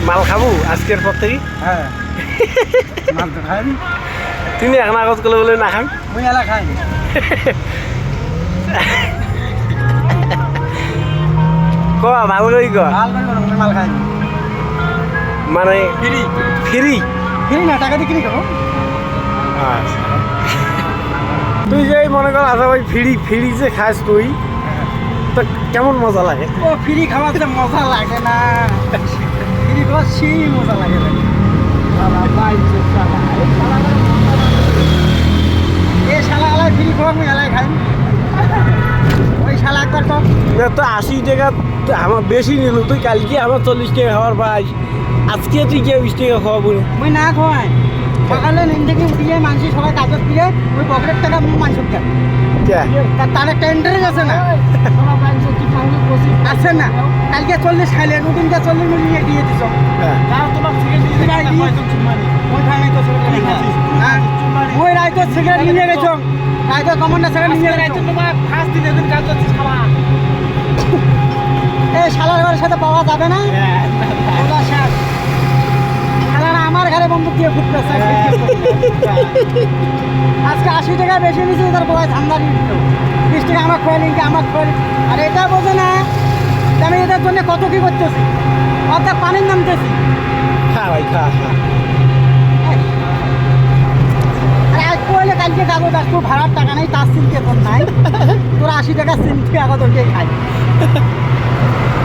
মাল খাবো আজকের পর থেকে। হ্যাঁ মাল তো খাই তিনি এখন আগত গেলে বলে না খান মুই এলা খাই ক ভালো করি ক মাল মুই মাল খাই মানে ফ্রি ফ্রি ফ্রি না টাকা দিয়ে কিনে খাবো। আচ্ছা তুই যে মনে কর আচ্ছা ভাই ফ্রি ফ্রি যে খাস তুই তো কেমন মজা লাগে? ও ফ্রি খাওয়াতে মজা লাগে না, ফ্রি খাওয়া সেই মজা লাগে না। এ শালা আলাই ফ্রি খাওয়া মুই এলাই খাই ওই শালা একবার তো তো 80 টাকা আমার বেশি নিল, তুই কালকে আমার 40 টাকা খাওয়ার পাই, আজকে তুই কে 20 টাকা খাওয়াবো? মুই না খাওয়াই সকালে নিন থেকে উঠিয়ে মানুষ সবাই কাজত দিয়ে ওই পকেটের টাকা মানুষের দেয় তার একটা ইন্টারেস্ট আছে না আছে না। কালকে 40 খাইলে রুটিনটা 40 মিলিয়ে দিয়ে দিছ ওই রাইতো সিগারেট নিয়ে গেছ রাইতো কমনটা সিগারেট নিয়ে গেছ এই শালার ঘরের সাথে পাওয়া যাবে না। শালারা আমার ঘরে বন্দুক দিয়ে ফুটতেছে আজকে 80 টাকা বেশি নিয়েছি তার বয় ধান্দারি 20 টাকা আমার খোয়ালি আমার খোয়ালি আর এটা বোঝে না আমি এটার জন্য কত কি করতেছি অর্ধেক পানির নামতেছি। খা ভাই খা খা আর এক কোয়ালে কালকে কাগজ আসতো ভাড়ার টাকা নেই তার সিনকে তোর নাই তোর 80 টাকা সিন তুই আগত ওকে খাই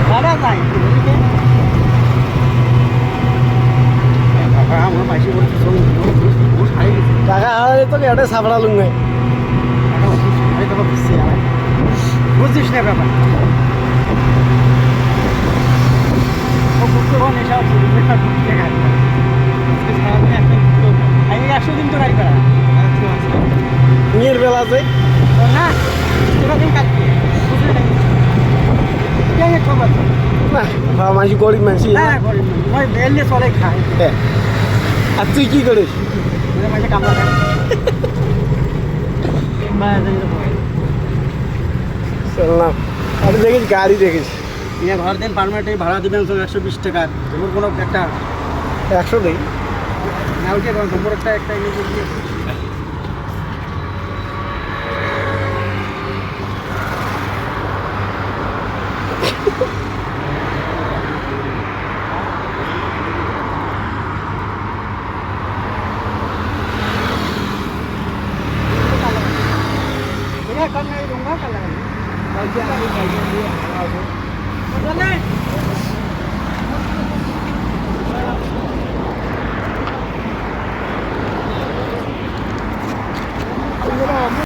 দাদা যাই আমার মাসি বলছি টাকা হারালে তোকে এটা সাবড়া লুঙ্গে বুঝছিস না ব্যাপার আমি 100 দিন তো গাড়ি করা মেয়ের বেলা যে না দিন কাটছি খবর না মানুষ গরিব মানুষ হ্যাঁ গরিব মই বেললে চলে খাই আর তুই কি করিস? মাঝে কামড়া খাই চললাম আমি দেখিস গাড়ি দেখিস ঘর দিন পারমানেন্ট ভাড়া দেবেন 120 টাকা তোমার কোনো একটা 100 দেই না ওইটা নম্বর একটা